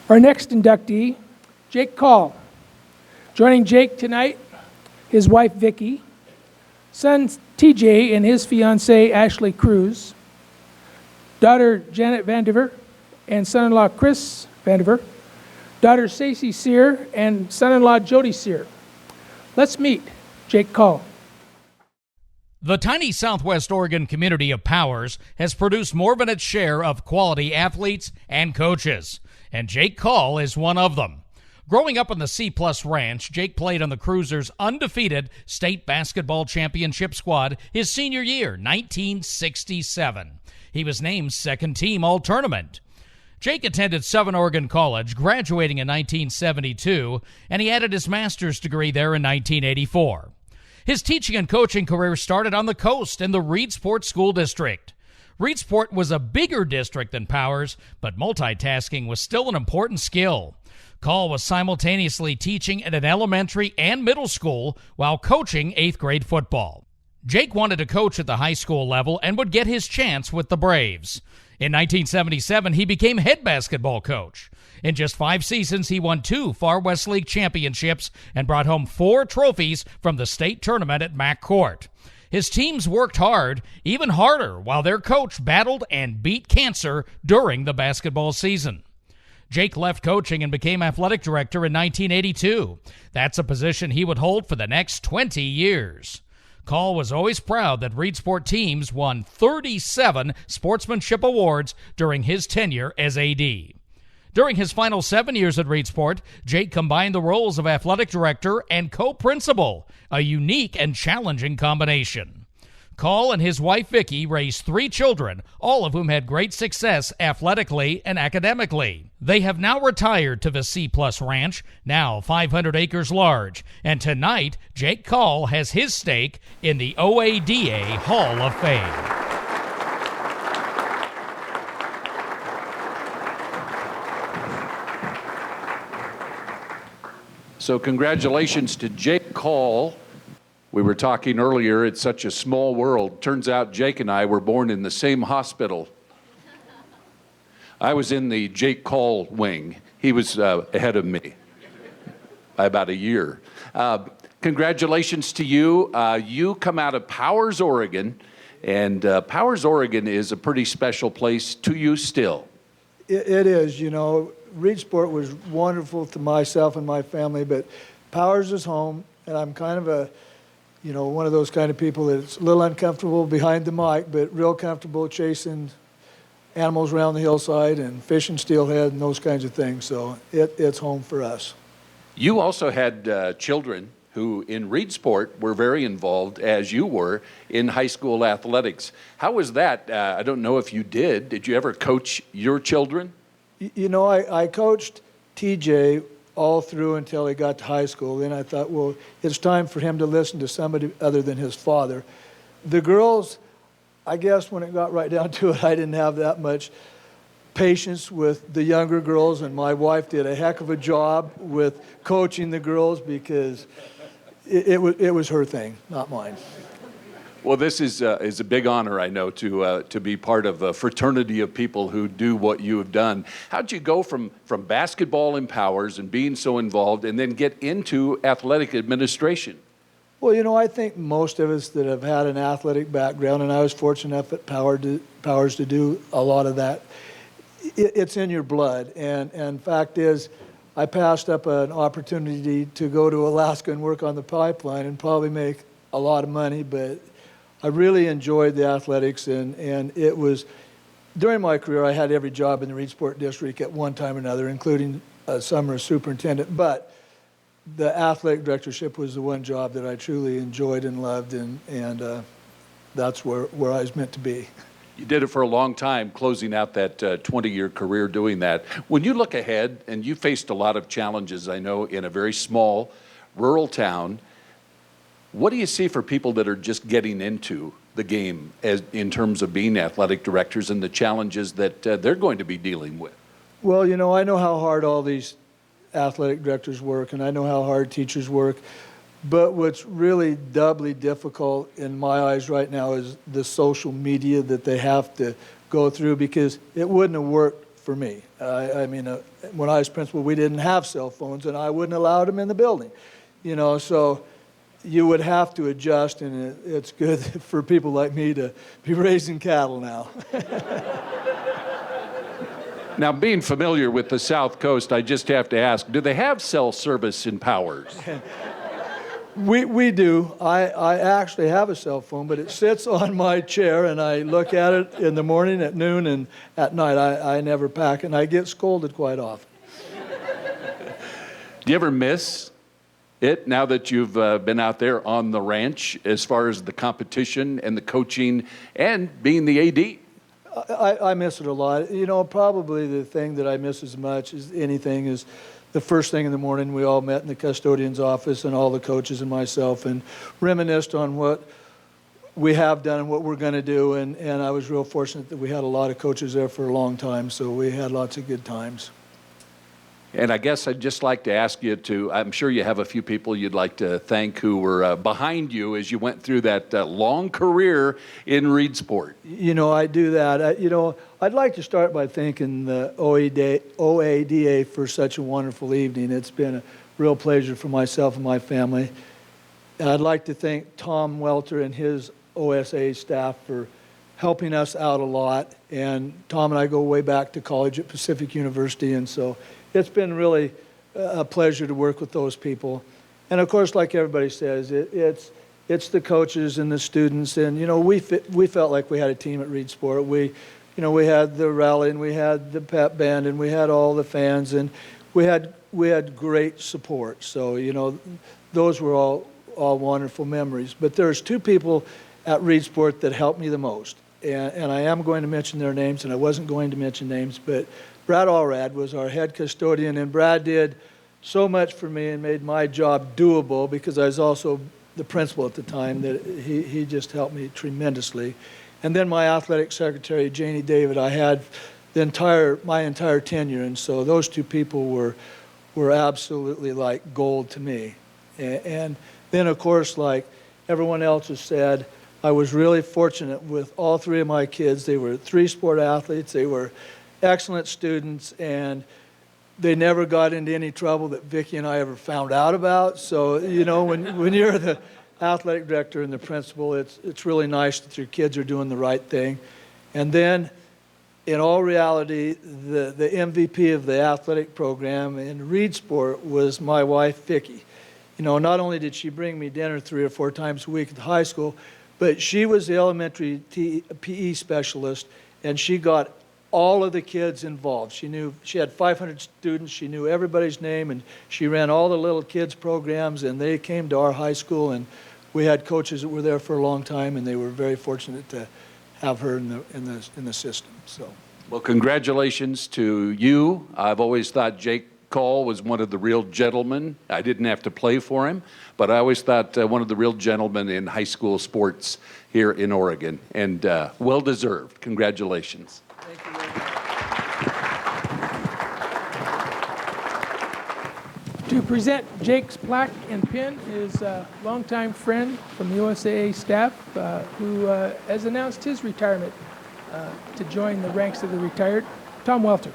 Our next inductee, Jake Caughell. Joining Jake tonight, his wife Vicki, son TJ and his fiancee Ashley Cruz, daughter Janet Vandiver and son-in-law Chris Vandiver, daughter Stacey Sear and son-in-law Jody Sear. Let's meet Jake Caughell. The tiny Southwest Oregon community of Powers has produced more than its share of quality athletes and coaches, and Jake Caughell is one of them. Growing up on the C+ Ranch, Jake played on the Cruisers' undefeated state basketball championship squad his senior year, 1967. He was named second team All-Tournament. Jake attended Southern Oregon College, graduating in 1972, and he added his master's degree there in 1984. His teaching and coaching career started on the coast in the Reedsport School District. Reedsport was a bigger district than Powers, but multitasking was still an important skill. Caughell was simultaneously teaching at an elementary and middle school while coaching 8th grade football. Jake wanted to coach at the high school level and would get his chance with the Braves. In 1977, he became head basketball coach. In just 5 seasons, he won 2 Far West League championships and brought home 4 trophies from the state tournament at Mac Court. His teams worked hard, even harder, while their coach battled and beat cancer during the basketball season. Jake left coaching and became athletic director in 1982. That's a position he would hold for the next 20 years. Caughell was always proud that Reedsport teams won 37 sportsmanship awards during his tenure as AD. During his final 7 years at Reedsport, Jake combined the roles of athletic director and co-principal, a unique and challenging combination. Caughell and his wife Vicki raised 3 children, all of whom had great success athletically and academically. They have now retired to the C+ Ranch, now 500 acres large, and tonight Jake Caughell has his stake in the OADA Hall of Fame. So congratulations to Jake Caughell. We were talking earlier, it's such a small world. Turns out Jake and I were born in the same hospital. I was in the Jake Caughell wing. He was ahead of me by about a year. Congratulations to you. You come out of Powers, Oregon, and Powers, Oregon is a pretty special place to you still. It is, you know. Reedsport was wonderful to myself and my family, but Powers is home, and I'm kind of one of those kind of people that's a little uncomfortable behind the mic, but real comfortable chasing animals around the hillside and fishing steelhead and those kinds of things. So it's home for us. You also had children who in Reedsport were very involved, as you were, in high school athletics. How was that? I don't know if you did. Did you ever coach your children? You know, I coached TJ all through until he got to high school. Then I thought, well, it's time for him to listen to somebody other than his father. The girls, I guess when it got right down to it, I didn't have that much patience with the younger girls, and my wife did a heck of a job with coaching the girls because it was her thing, not mine. Well, this is a big honor, I know, to be part of a fraternity of people who do what you have done. How'd you go from basketball in Powers and being so involved and then get into athletic administration? Well, you know, I think most of us that have had an athletic background, and I was fortunate enough at Powers to do a lot of that, it's in your blood. And fact is, I passed up an opportunity to go to Alaska and work on the pipeline and probably make a lot of money, but I really enjoyed the athletics, and it was, during my career, I had every job in the Reedsport district at one time or another, including a summer superintendent, but the athletic directorship was the one job that I truly enjoyed and loved, and that's where I was meant to be. You did it for a long time, closing out that 20-year career doing that. When you look ahead, and you faced a lot of challenges, I know, in a very small rural town, what do you see for people that are just getting into the game in terms of being athletic directors and the challenges that they're going to be dealing with? Well, you know, I know how hard all these athletic directors work, and I know how hard teachers work. But what's really doubly difficult in my eyes right now is the social media that they have to go through, because it wouldn't have worked for me. I mean, when I was principal, we didn't have cell phones, and I wouldn't allow them in the building. You know, so you would have to adjust, and it's good for people like me to be raising cattle now. Now, being familiar with the South Coast, I just have to ask, do they have cell service in Powers? We do. I actually have a cell phone, but it sits on my chair, and I look at it in the morning, at noon, and at night. I never pack it, and I get scolded quite often. Do you ever miss it now that you've been out there on the ranch as far as the competition and the coaching and being the AD? I miss it a lot. You know, probably the thing that I miss as much as anything is the first thing in the morning we all met in the custodian's office, and all the coaches and myself, and reminisced on what we have done and what we're going to do. And I was real fortunate that we had a lot of coaches there for a long time, so we had lots of good times. And I guess I'd just like to ask you to, I'm sure you have a few people you'd like to thank who were behind you as you went through that long career in Reedsport. You know, I do that. You know, I'd like to start by thanking the OADA for such a wonderful evening. It's been a real pleasure for myself and my family. And I'd like to thank Tom Welter and his OSA staff for helping us out a lot. And Tom and I go way back to college at Pacific University, and so it's been really a pleasure to work with those people. And of course, like everybody says, it's the coaches and the students. And you know, we felt like we had a team at Reedsport. We had the rally, and we had the pep band, and we had all the fans, and we had great support. So you know, those were all wonderful memories. But there's two people at Reedsport that helped me the most, and I am going to mention their names, and I wasn't going to mention names, but Brad Allrad was our head custodian, and Brad did so much for me and made my job doable, because I was also the principal at the time, that he just helped me tremendously. And then my athletic secretary, Janie David, I had my entire tenure, and so those two people were absolutely like gold to me. And then, of course, like everyone else has said, I was really fortunate with all three of my kids. They were three-sport athletes. They were excellent students, and they never got into any trouble that Vicki and I ever found out about. So, you know, when you're the athletic director and the principal, it's really nice that your kids are doing the right thing. And then, in all reality, the MVP of the athletic program in Reedsport was my wife, Vicki. You know, not only did she bring me dinner 3 or 4 times a week at the high school, but she was the elementary PE specialist, and she got all of the kids involved. She had 500 students. She knew everybody's name, and she ran all the little kids programs, and they came to our high school, and we had coaches that were there for a long time, and they were very fortunate to have her in the system. So, well, congratulations to you. I've always thought Jake Caughell was one of the real gentlemen. I didn't have to play for him, but I always thought one of the real gentlemen in high school sports here in Oregon, and well-deserved. Congratulations. thank you very much. To present Jake's plaque and pin is a longtime friend from the OSAA staff who has announced his retirement to join the ranks of the retired, Tom Welter.